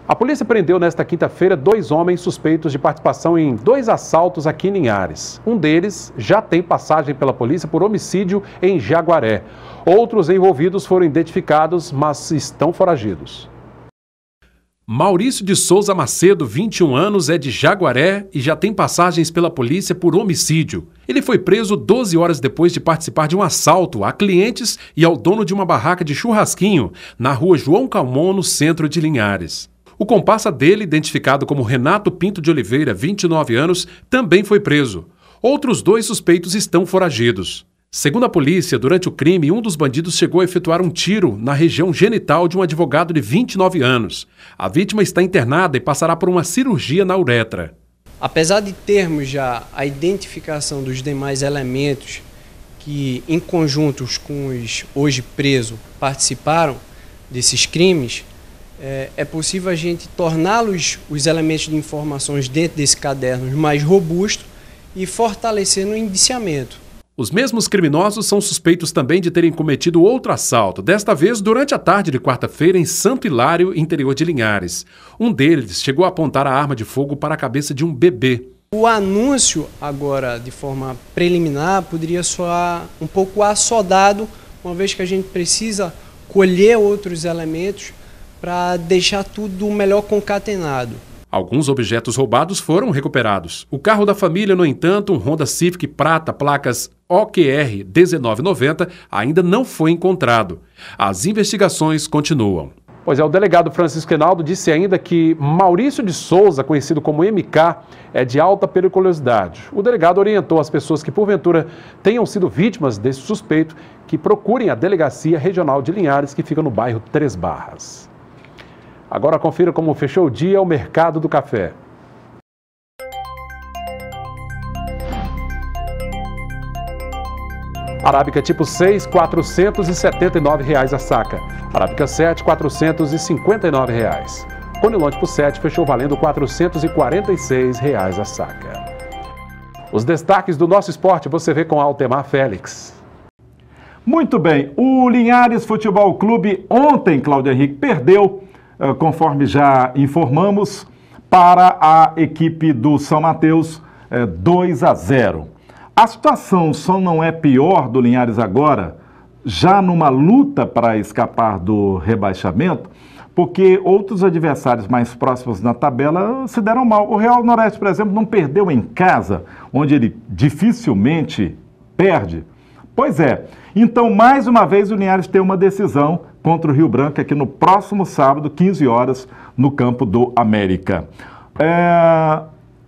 A polícia prendeu nesta quinta-feira 2 homens suspeitos de participação em 2 assaltos aqui em Linhares. Um deles já tem passagem pela polícia por homicídio em Jaguaré. Outros envolvidos foram identificados, mas estão foragidos. Maurício de Souza Macedo, 21 anos, é de Jaguaré e já tem passagens pela polícia por homicídio. Ele foi preso 12 horas depois de participar de um assalto a clientes e ao dono de uma barraca de churrasquinho na rua João Calmon, no centro de Linhares. O comparsa dele, identificado como Renato Pinto de Oliveira, 29 anos, também foi preso. Outros 2 suspeitos estão foragidos. Segundo a polícia, durante o crime, um dos bandidos chegou a efetuar um tiro na região genital de um advogado de 29 anos. A vítima está internada e passará por uma cirurgia na uretra. Apesar de termos já a identificação dos demais elementos que, em conjuntos com os hoje presos, participaram desses crimes, é possível a gente torná-los, os elementos de informações dentro desse caderno, mais robustos e fortalecer no indiciamento. Os mesmos criminosos são suspeitos também de terem cometido outro assalto, desta vez durante a tarde de quarta-feira em Santo Hilário, interior de Linhares. Um deles chegou a apontar a arma de fogo para a cabeça de um bebê. O anúncio, agora de forma preliminar, poderia soar um pouco assodado, uma vez que a gente precisa colher outros elementos para deixar tudo melhor concatenado. Alguns objetos roubados foram recuperados. O carro da família, no entanto, um Honda Civic prata, placas OQR 1990, ainda não foi encontrado. As investigações continuam. Pois é, o delegado Francisco Reinaldo disse ainda que Maurício de Souza, conhecido como MK, é de alta periculosidade. O delegado orientou as pessoas que, porventura, tenham sido vítimas desse suspeito que procurem a Delegacia Regional de Linhares, que fica no bairro Três Barras. Agora confira como fechou o dia o mercado do café. Arábica tipo 6, R$ 479 a saca. Arábica 7, R$ 459. Conilon tipo 7 fechou valendo R$ 446 a saca. Os destaques do nosso esporte você vê com Altemar Félix. Muito bem, o Linhares Futebol Clube ontem, Cláudio Henrique, perdeu, conforme já informamos, para a equipe do São Mateus 2-0. A situação só não é pior do Linhares agora, já numa luta para escapar do rebaixamento, porque outros adversários mais próximos na tabela se deram mal. O Real Noroeste, por exemplo, não perdeu em casa, onde ele dificilmente perde. Pois é, então mais uma vez o Linhares tem uma decisão contra o Rio Branco aqui no próximo sábado, 15 horas, no campo do América.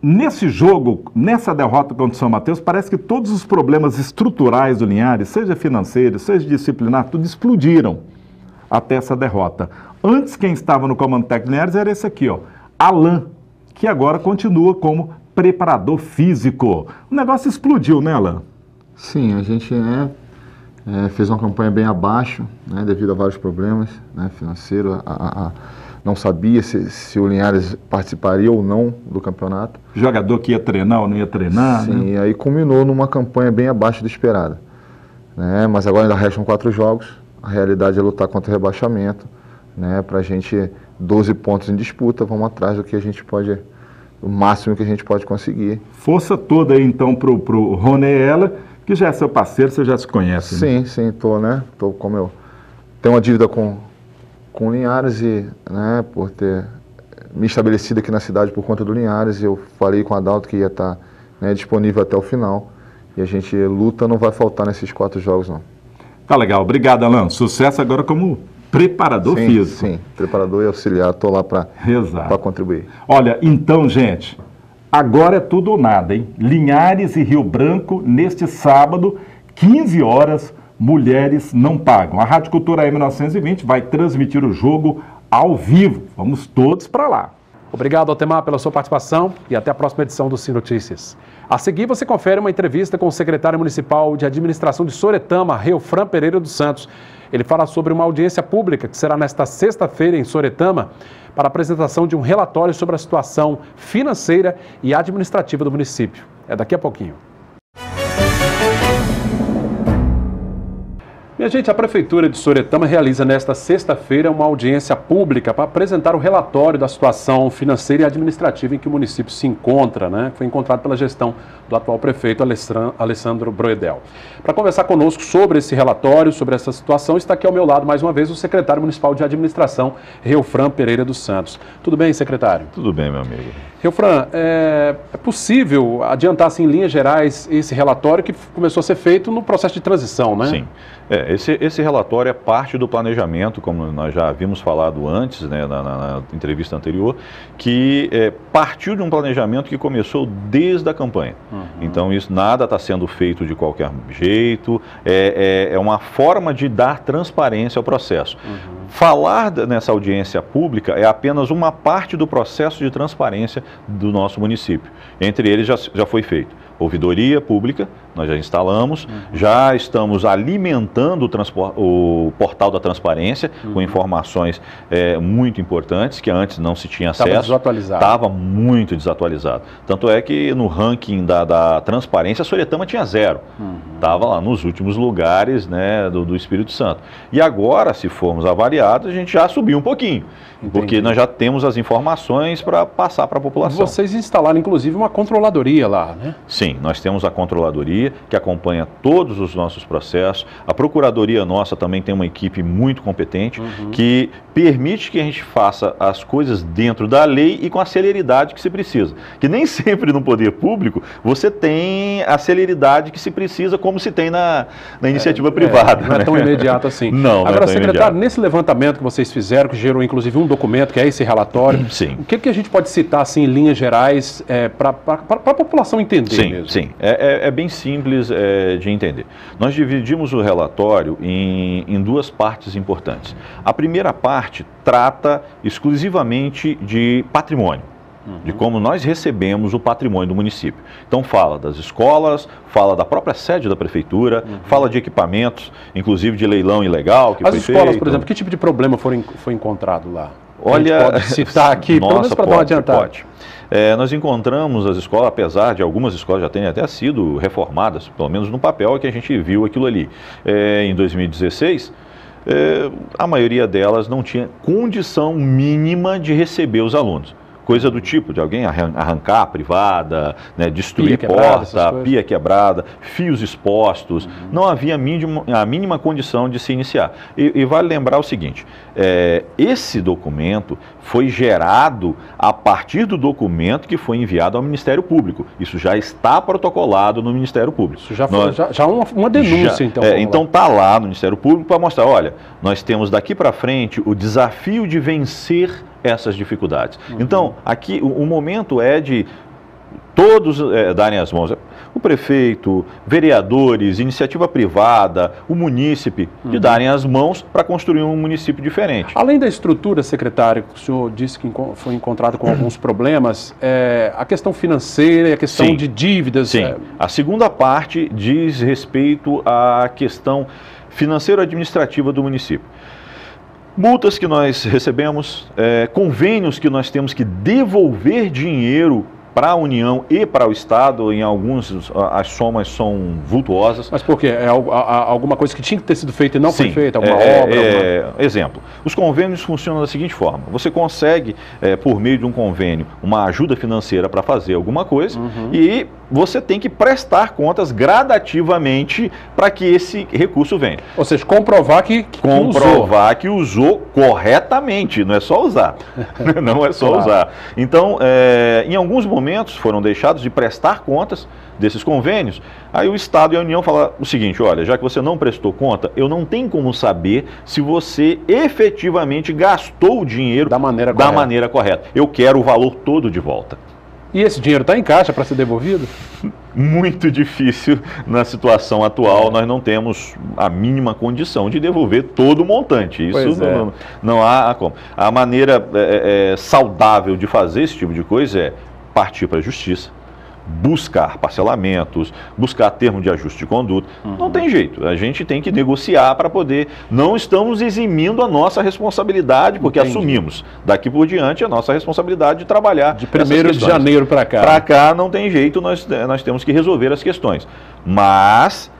Nesse jogo, nessa derrota contra o São Mateus, parece que todos os problemas estruturais do Linhares, seja financeiro, seja disciplinar, tudo explodiram até essa derrota. Antes, quem estava no comando técnico do Linhares era esse aqui, ó, Alain, que agora continua como preparador físico. O negócio explodiu, né, Alain? Sim, a gente fez uma campanha bem abaixo, né, devido a vários problemas, né, financeiros. Não sabia se o Linhares participaria ou não do campeonato. Jogador que ia treinar ou não ia treinar. Sim, né? E aí culminou numa campanha bem abaixo do esperado. Né, mas agora ainda restam 4 jogos. A realidade é lutar contra o rebaixamento. Né, para a gente, 12 pontos em disputa, vamos atrás do que a gente pode, o máximo que a gente pode conseguir. Força toda aí então pro Ronella, que já é seu parceiro, você já se conhece. Sim, né? sim, como eu tenho uma dívida com o Linhares e, né, por ter me estabelecido aqui na cidade por conta do Linhares, eu falei com o Adalto que ia estar, né, disponível até o final. E a gente luta, não vai faltar nesses 4 jogos, não. Tá legal, obrigado, Alain. Sucesso agora como preparador físico. Sim, preparador e auxiliar, estou lá para contribuir. Olha, então, gente, agora é tudo ou nada, hein? Linhares e Rio Branco, neste sábado, 15 horas, Mulheres Não Pagam. A Rádio Cultura AM920 vai transmitir o jogo ao vivo. Vamos todos para lá. Obrigado, Altemar, pela sua participação e até a próxima edição do Sim Notícias. A seguir, você confere uma entrevista com o secretário municipal de administração de Soretama, Reufran Pereira dos Santos. Ele fala sobre uma audiência pública que será nesta sexta-feira em Soretama para a apresentação de um relatório sobre a situação financeira e administrativa do município. É daqui a pouquinho. Minha gente, a Prefeitura de Soretama realiza nesta sexta-feira uma audiência pública para apresentar o relatório da situação financeira e administrativa em que o município se encontra, né? Foi encontrado pela gestão do atual prefeito Alessandro Broedel. Para conversar conosco sobre esse relatório, sobre essa situação, está aqui ao meu lado mais uma vez o secretário municipal de administração, Reufran Pereira dos Santos. Tudo bem, secretário? Tudo bem, meu amigo. Reufran, é possível adiantar assim, em linhas gerais esse relatório que começou a ser feito no processo de transição, né? Sim. Esse relatório é parte do planejamento, como nós já havíamos falado antes, né, na entrevista anterior, que partiu de um planejamento que começou desde a campanha. Então, isso nada está sendo feito de qualquer jeito, é uma forma de dar transparência ao processo. Falar nessa audiência pública é apenas uma parte do processo de transparência do nosso município. Entre eles já foi feito ouvidoria pública, nós já instalamos, já estamos alimentando o portal da transparência com informações muito importantes que antes não se tinha acesso. Estava desatualizado. Estava muito desatualizado. Tanto é que no ranking da transparência, a Soretama tinha 0. Estava lá nos últimos lugares, né, do Espírito Santo. E agora, se formos avaliados, a gente já subiu um pouquinho. Entendi. Porque nós já temos as informações para passar para a população. Vocês instalaram, inclusive, uma controladoria lá, né? Sim, nós temos a controladoria que acompanha todos os nossos processos. A procuradoria nossa também tem uma equipe muito competente que permite que a gente faça as coisas dentro da lei e com a celeridade que se precisa. Que nem sempre no poder público você tem a celeridade que se precisa como se tem na iniciativa privada. Não é tão imediato assim. Não, agora, não é tão secretário, imediato. Nesse levantamento que vocês fizeram, que gerou inclusive um documento, que é esse relatório, Sim. O que a gente pode citar assim, em linhas gerais para a população entender mesmo? Sim, é bem simples de entender. Nós dividimos o relatório em duas partes importantes. A primeira parte trata exclusivamente de patrimônio, de como nós recebemos o patrimônio do município. Então fala das escolas, fala da própria sede da prefeitura, fala de equipamentos, inclusive de leilão ilegal que foi feito. As escolas, por exemplo, que tipo de problema foi encontrado lá? Olha, a gente pode citar aqui, pelo menos para dar uma adiantada. Pode. Nós encontramos as escolas, apesar de algumas escolas já terem até sido reformadas, pelo menos no papel que a gente viu aquilo ali. Em 2016, a maioria delas não tinha condição mínima de receber os alunos. Coisa do tipo de alguém arrancar a privada, né, destruir porta, pia quebrada, fios expostos. Não havia a mínima condição de se iniciar. E vale lembrar o seguinte, esse documento foi gerado a partir do documento que foi enviado ao Ministério Público. Isso já está protocolado no Ministério Público. Isso já uma denúncia, então. Então está lá no Ministério Público para mostrar, olha, nós temos daqui para frente o desafio de vencer essas dificuldades. Então, aqui o momento é de todos darem as mãos. O prefeito, vereadores, iniciativa privada, o munícipe, de darem as mãos para construir um município diferente. Além da estrutura, secretário, que o senhor disse que foi encontrado com alguns problemas, a questão financeira e a questão de dívidas. Sim, a segunda parte diz respeito à questão financeiro-administrativa do município. Multas que nós recebemos, convênios que nós temos que devolver dinheiro para a União e para o Estado, em alguns as somas são vultuosas. Mas por quê? Alguma coisa que tinha que ter sido feita e não foi feita? Alguma obra? Exemplo, os convênios funcionam da seguinte forma, você consegue, por meio de um convênio, uma ajuda financeira para fazer alguma coisa e você tem que prestar contas gradativamente para que esse recurso venha. Ou seja, comprovar que usou corretamente, não é só usar. Não é só usar. Então, em alguns momentos foram deixados de prestar contas desses convênios, aí o Estado e a União falam o seguinte, olha, já que você não prestou conta, eu não tenho como saber se você efetivamente gastou o dinheiro da maneira correta. Eu quero o valor todo de volta. E esse dinheiro está em caixa para ser devolvido? Muito difícil na situação atual, nós não temos a mínima condição de devolver todo o montante. Isso não há como. A maneira saudável de fazer esse tipo de coisa é partir para a justiça, buscar parcelamentos, buscar termo de ajuste de conduta. Não tem jeito, a gente tem que negociar para poder... Não estamos eximindo a nossa responsabilidade, porque assumimos daqui por diante a nossa responsabilidade de trabalhar. De 1º de janeiro para cá. Para cá não tem jeito, nós temos que resolver as questões. Mas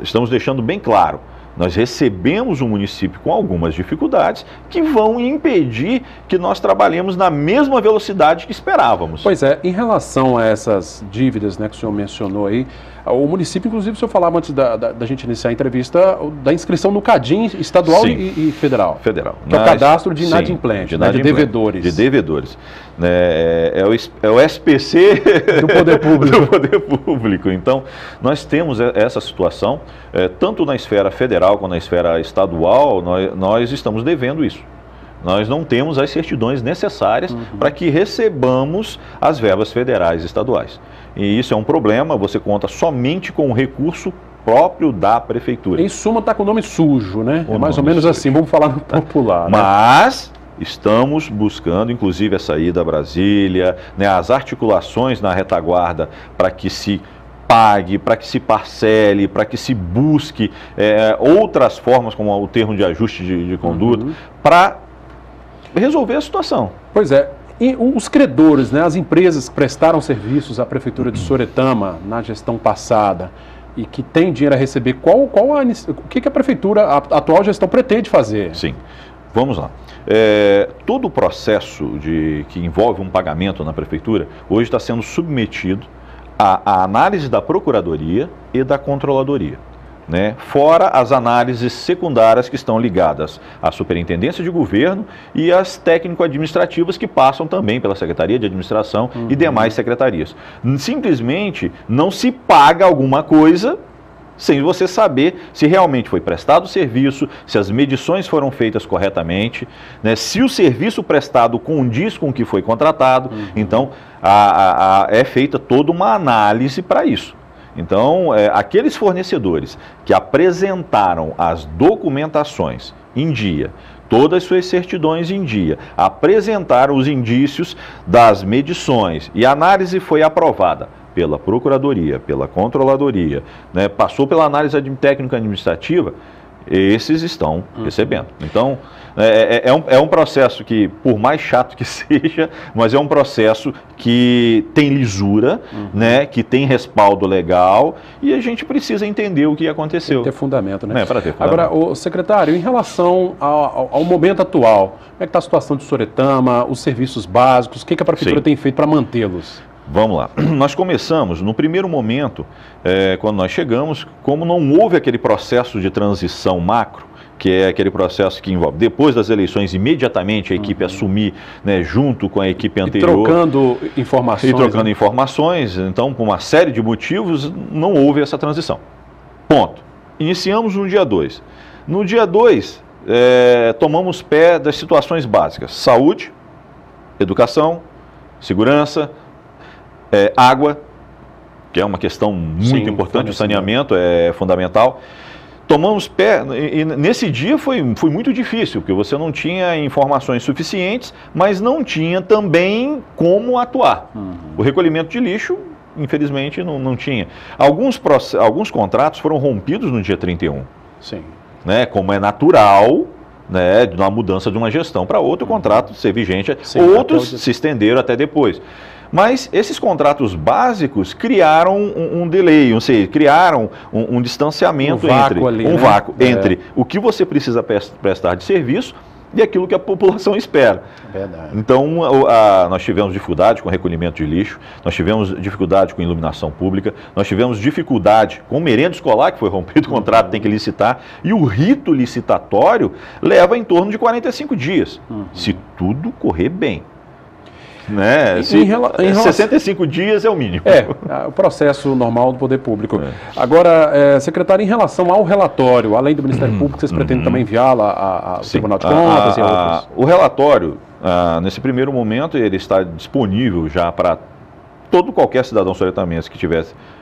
estamos deixando bem claro, Nós recebemos um município com algumas dificuldades que vão impedir que nós trabalhemos na mesma velocidade que esperávamos. Pois é, em relação a essas dívidas, né, que o senhor mencionou aí, o município, inclusive, o senhor falava antes da gente iniciar a entrevista, da inscrição no CADIM estadual e federal. Federal. Que é o cadastro de inadimplente, de devedores. De devedores. É o SPC do Poder Público. Do Poder Público. Então, nós temos essa situação, tanto na esfera federal quanto na esfera estadual, nós estamos devendo isso. Nós não temos as certidões necessárias para que recebamos as verbas federais e estaduais. E isso é um problema, você conta somente com o recurso próprio da prefeitura. Em suma, está com o nome sujo, né? É mais ou menos assim, vamos falar no popular. Mas estamos buscando, inclusive, a saída a Brasília, né, as articulações na retaguarda para que se pague, para que se parcele, para que se busque outras formas, como o termo de ajuste de conduta, para resolver a situação. Pois é. E os credores, né, as empresas que prestaram serviços à Prefeitura de Soretama na gestão passada e que tem dinheiro a receber, o que a Prefeitura, a atual gestão, pretende fazer? Sim, vamos lá. Todo o processo que envolve um pagamento na Prefeitura, hoje está sendo submetido à análise da Procuradoria e da Controladoria. Né? Fora as análises secundárias que estão ligadas à Superintendência de Governo e às técnico-administrativas que passam também pela Secretaria de Administração e demais secretarias. Simplesmente não se paga alguma coisa sem você saber se realmente foi prestado o serviço, se as medições foram feitas corretamente, né? Se o serviço prestado condiz com o que foi contratado. Então, é feita toda uma análise para isso. Então, aqueles fornecedores que apresentaram as documentações em dia, todas as suas certidões em dia, apresentaram os indícios das medições e a análise foi aprovada pela Procuradoria, pela Controladoria, né, passou pela análise técnica administrativa, esses estão recebendo. Então, é um processo que, por mais chato que seja, mas é um processo que tem lisura, né, que tem respaldo legal e a gente precisa entender o que aconteceu. Tem que ter fundamento, né? Para ter fundamento. Agora, secretário, em relação ao momento atual, como é que está a situação de Soretama, os serviços básicos, o que a Prefeitura tem feito para mantê-los? Vamos lá. Nós começamos, no primeiro momento, quando nós chegamos, como não houve aquele processo de transição macro, que é aquele processo que envolve, depois das eleições, imediatamente a equipe assumir, né, junto com a equipe anterior. E trocando informações. E trocando informações. Então, por uma série de motivos, não houve essa transição. Ponto. Iniciamos no dia 2. No dia 2, tomamos pé das situações básicas. Saúde, educação, segurança, água, que é uma questão muito importante, o saneamento é fundamental. Tomamos pé, e nesse dia foi muito difícil, porque você não tinha informações suficientes, mas não tinha também como atuar. O recolhimento de lixo, infelizmente, não tinha. Alguns contratos foram rompidos no dia 31. Sim. Né, como é natural, né, de uma mudança de uma gestão para outra, o contrato ser vigente. Sim, outros se estenderam até depois. Mas esses contratos básicos criaram um delay, ou seja, criaram um distanciamento entre o que você precisa prestar de serviço e aquilo que a população espera. Verdade. Então, nós tivemos dificuldade com recolhimento de lixo, nós tivemos dificuldade com iluminação pública, nós tivemos dificuldade com merenda escolar, que foi rompido o contrato, tem que licitar, e o rito licitatório leva em torno de 45 dias, se tudo correr bem. Né? 65 dias é o mínimo. O processo normal do poder público. Agora, secretário, em relação ao relatório, além do Ministério Público, vocês pretendem também enviá-lo ao Tribunal de Contas e outros? O relatório, nesse primeiro momento, ele está disponível já para qualquer cidadão soretamense que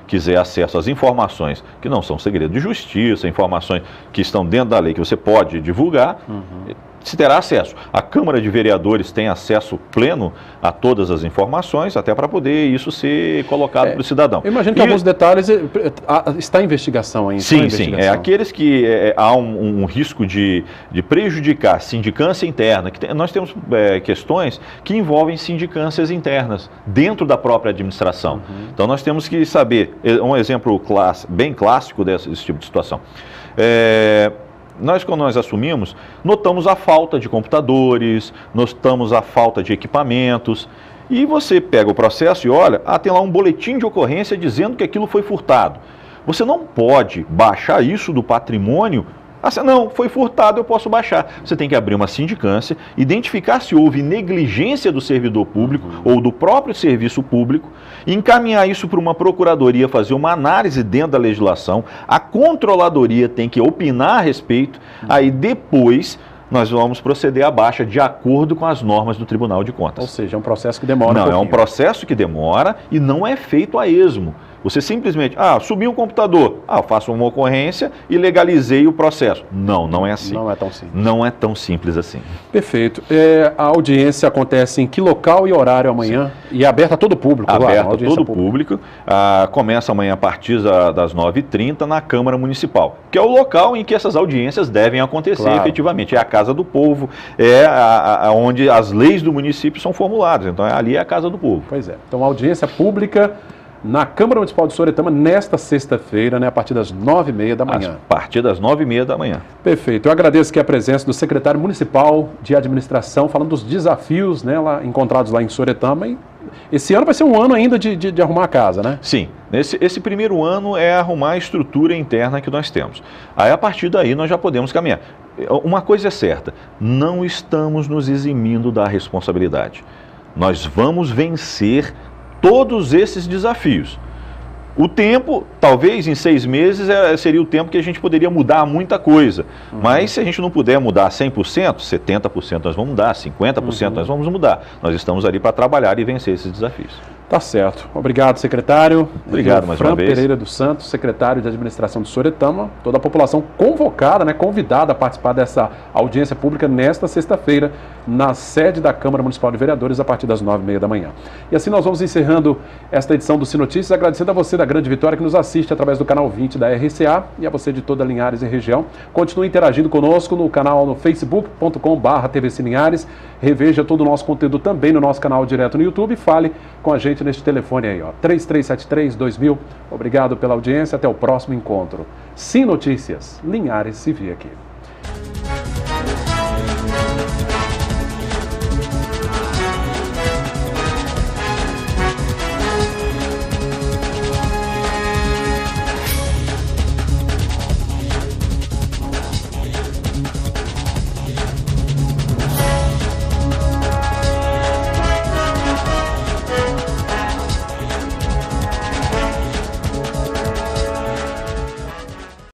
quiser acesso às informações que não são segredo de justiça, informações que estão dentro da lei que você pode divulgar, se terá acesso. A Câmara de Vereadores tem acesso pleno a todas as informações, até para poder isso ser colocado para o cidadão. Eu imagino que alguns detalhes está em investigação ainda. Sim, sim. Aqueles que há um risco de prejudicar sindicância interna. Nós temos questões que envolvem sindicâncias internas dentro da própria administração. Então nós temos que saber, um exemplo bem clássico desse tipo de situação. quando nós assumimos, notamos a falta de computadores, notamos a falta de equipamentos. E você pega o processo e olha, tem lá um boletim de ocorrência dizendo que aquilo foi furtado. Você não pode baixar isso do patrimônio. Não, foi furtado, eu posso baixar. Você tem que abrir uma sindicância, identificar se houve negligência do servidor público ou do próprio serviço público, encaminhar isso para uma procuradoria, fazer uma análise dentro da legislação, a controladoria tem que opinar a respeito, aí depois nós vamos proceder à baixa de acordo com as normas do Tribunal de Contas. Ou seja, é um processo que demora Não, é um processo que demora e não é feito a esmo. Você simplesmente, subiu um computador, eu faço uma ocorrência e legalizei o processo. Não, não é assim. Não é tão simples. Não é tão simples assim. Perfeito. A audiência acontece em que local e horário amanhã? Sim. E é aberta a todo o público? Aberta a todo o público. Começa amanhã a partir das 9h30 na Câmara Municipal, que é o local em que essas audiências devem acontecer efetivamente. É a Casa do Povo, onde as leis do município são formuladas. Então, ali é a Casa do Povo. Pois é. Então, audiência pública na Câmara Municipal de Soretama, nesta sexta-feira, né, a partir das 9h30 da manhã. A partir das 9h30 da manhã. Perfeito. Eu agradeço aqui a presença do secretário municipal de administração, falando dos desafios, né, encontrados lá em Soretama. E esse ano vai ser um ano ainda de arrumar a casa, né? Sim. Esse primeiro ano é arrumar a estrutura interna que nós temos. Aí, a partir daí, nós já podemos caminhar. Uma coisa é certa, não estamos nos eximindo da responsabilidade. Nós vamos vencer todos esses desafios. O tempo, talvez em 6 meses, seria o tempo que a gente poderia mudar muita coisa. Mas se a gente não puder mudar 100%, 70% nós vamos mudar, 50% nós vamos mudar. Nós estamos ali para trabalhar e vencer esses desafios. Tá certo. Obrigado, secretário. Obrigado mais uma vez. Pereira dos Santos, secretário de Administração de Soretama. Toda a população convocada, né, convidada a participar dessa audiência pública nesta sexta-feira, na sede da Câmara Municipal de Vereadores, a partir das 9h30 da manhã. E assim nós vamos encerrando esta edição do Sinotícias, agradecendo a você da Grande Vitória que nos assiste através do canal 20 da RCA e a você de toda Linhares e região. Continue interagindo conosco no canal no facebook.com/TVC Linhares. Reveja todo o nosso conteúdo também no nosso canal direto no YouTube e fale com a gente neste telefone aí, 3373-2000. Obrigado pela audiência, até o próximo encontro. Sinotícias, Linhares se vê aqui.